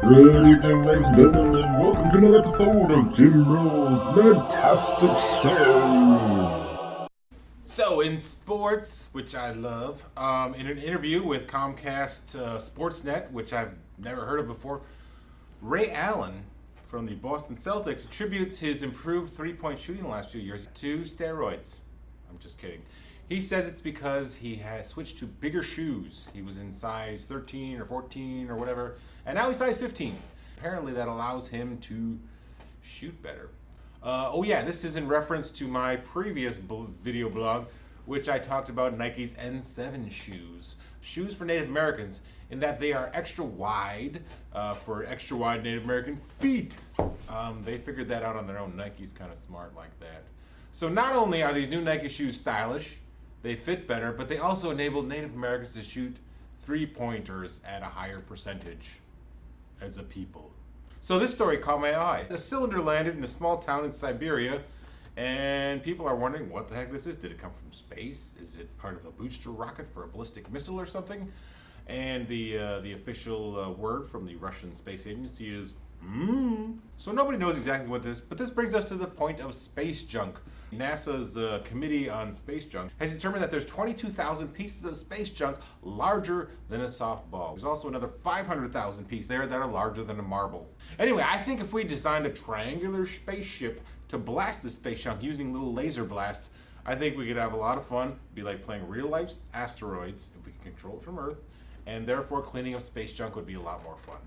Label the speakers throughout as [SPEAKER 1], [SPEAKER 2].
[SPEAKER 1] Good evening, ladies and gentlemen, and welcome to another episode of Jim Ruel's Nerdtastic Show.
[SPEAKER 2] So, in sports, which I love, in an interview with Comcast Sportsnet, which I've never heard of before, Ray Allen from the Boston Celtics attributes his improved three-point shooting the last few years to steroids. I'm just kidding. He says it's because he has switched to bigger shoes. He was in size 13 or 14 or whatever, and now he's size 15. Apparently that allows him to shoot better. This is in reference to my previous video blog, which I talked about Nike's N7 shoes. Shoes for Native Americans, in that they are extra wide for extra wide Native American feet. They figured that out on their own. Nike's kind of smart like that. So not only are these new Nike shoes stylish, they fit better, but they also enable Native Americans to shoot three-pointers at a higher percentage as a people. So this story caught my eye. A cylinder landed in a small town in Siberia, and people are wondering what the heck this is. Did it come from space? Is it part of a booster rocket for a ballistic missile or something? And the official word from the Russian Space Agency is So nobody knows exactly what this is, but this brings us to the point of space junk. NASA's Committee on Space Junk has determined that there's 22,000 pieces of space junk larger than a softball. There's also another 500,000 pieces there that are larger than a marble. Anyway, I think if we designed a triangular spaceship to blast the space junk using little laser blasts, I think we could have a lot of fun. It'd be like playing real-life asteroids if we could control it from Earth, and therefore cleaning up space junk would be a lot more fun.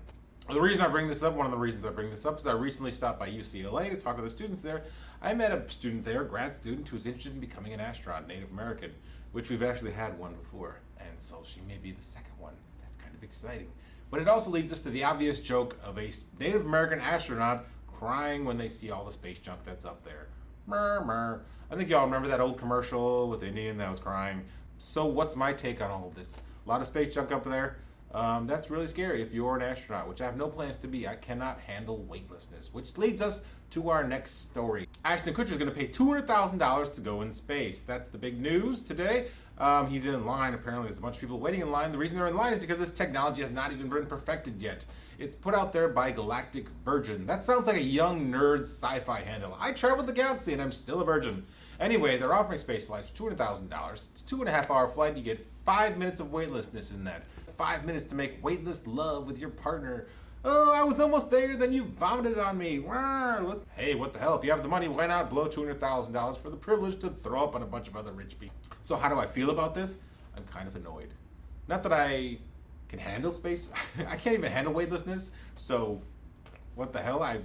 [SPEAKER 2] The reason I bring this up, one of the reasons I bring this up, is I recently stopped by UCLA to talk to the students there. I met a student there, a grad student, who's interested in becoming an astronaut, Native American, which we've actually had one before, and so she may be the second one. That's kind of exciting. But it also leads us to the obvious joke of a Native American astronaut crying when they see all the space junk that's up there. Murr. I think y'all remember that old commercial with the Indian that was crying. So what's my take on all of this? A lot of space junk up there. That's really scary if you're an astronaut, which I have no plans to be. I cannot handle weightlessness, which leads us to our next story. Ashton Kutcher is going to pay $200,000 to go in space. That's the big news today. He's in line. Apparently, there's a bunch of people waiting in line. The reason they're in line is because this technology has not even been perfected yet. It's put out there by Galactic Virgin. That sounds like a young nerd sci-fi handle. I traveled the galaxy and I'm still a virgin. Anyway, they're offering space flights for $200,000. It's a 2.5-hour flight. And you get 5 minutes of weightlessness in that. 5 minutes to make weightless love with your partner. Oh, I was almost there, then you vomited on me. Hey, what the hell? If you have the money, why not blow $200,000 for the privilege to throw up on a bunch of other rich people? So how do I feel about this? I'm kind of annoyed. Not that I can handle space. I can't even handle weightlessness. So what the hell? I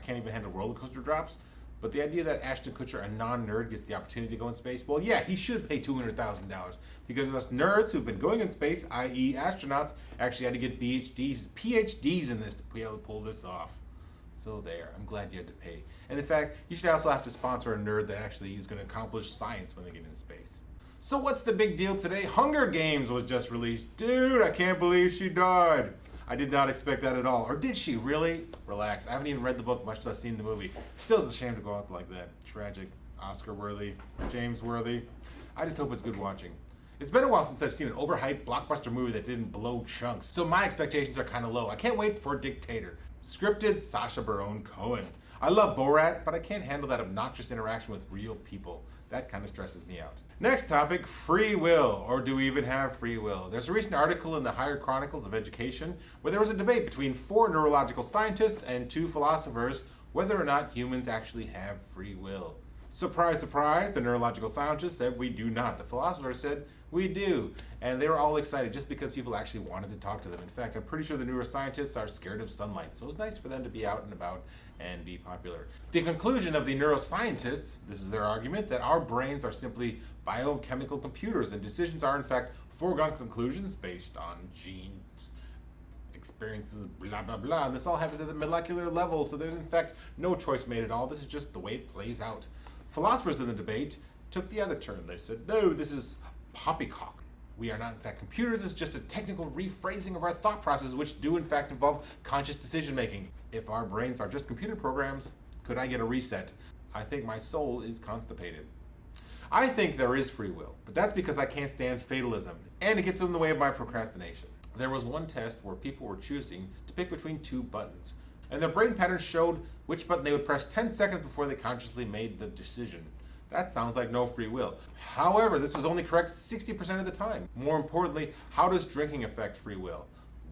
[SPEAKER 2] can't even handle roller coaster drops. But the idea that Ashton Kutcher, a non-nerd, gets the opportunity to go in space, well, yeah, he should pay $200,000 because us nerds who've been going in space, i.e. astronauts, actually had to get PhDs in this to be able to pull this off. So there, I'm glad you had to pay. And in fact, you should also have to sponsor a nerd that actually is going to accomplish science when they get in space. So what's the big deal today? Hunger Games was just released. Dude, I can't believe she died. I did not expect that at all. Or did she really? Relax. I haven't even read the book, much less seen the movie. Still, it's a shame to go out like that. Tragic, Oscar-worthy, James-worthy. I just hope it's good watching. It's been a while since I've seen an overhyped blockbuster movie that didn't blow chunks, so my expectations are kind of low. I can't wait for Dictator. Scripted Sacha Baron Cohen. I love Borat, but I can't handle that obnoxious interaction with real people. That kind of stresses me out. Next topic, free will, or do we even have free will? There's a recent article in the Higher Chronicles of Education where there was a debate between 4 neurological scientists and 2 philosophers whether or not humans actually have free will. Surprise, surprise, the neurological scientists said we do not. The philosophers said we do. And they were all excited just because people actually wanted to talk to them. In fact, I'm pretty sure the neuroscientists are scared of sunlight, so it was nice for them to be out and about and be popular. The conclusion of the neuroscientists, this is their argument, that our brains are simply biochemical computers and decisions are in fact foregone conclusions based on genes, experiences, blah, blah, blah. And this all happens at the molecular level, so there's in fact no choice made at all. This is just the way it plays out. Philosophers in the debate took the other turn. They said, no, this is poppycock. We are not in fact computers. It's just a technical rephrasing of our thought processes, which do in fact involve conscious decision making. If our brains are just computer programs, could I get a reset? I think my soul is constipated. I think there is free will, but that's because I can't stand fatalism, and it gets in the way of my procrastination. There was one test where people were choosing to pick between two buttons, and their brain patterns showed which button they would press 10 seconds before they consciously made the decision. That sounds like no free will. However, this is only correct 60% of the time. More importantly, how does drinking affect free will?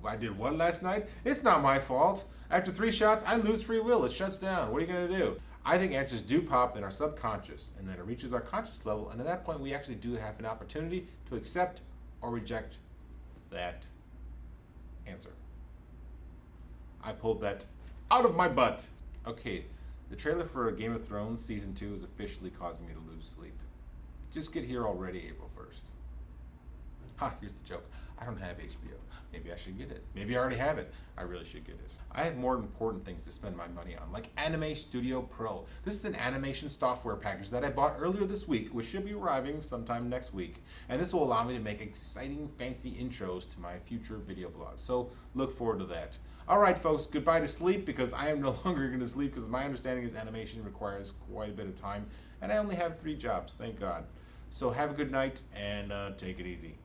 [SPEAKER 2] I did what last night? It's not my fault. After 3 shots, I lose free will. It shuts down. What are you going to do? I think answers do pop in our subconscious, and then it reaches our conscious level, and at that point, we actually do have an opportunity to accept or reject that answer. I pulled that out of my butt. Okay, the trailer for Game of Thrones Season 2 is officially causing me to lose sleep. Just get here already, April 1st. Ha, here's the joke. I don't have HBO. Maybe I should get it. Maybe I already have it. I really should get it. I have more important things to spend my money on, like Anime Studio Pro. This is an animation software package that I bought earlier this week, which should be arriving sometime next week. And this will allow me to make exciting, fancy intros to my future video blogs. So look forward to that. All right, folks, goodbye to sleep, because I am no longer going to sleep, because my understanding is animation requires quite a bit of time, and I only have 3 jobs, thank God. So have a good night, and take it easy.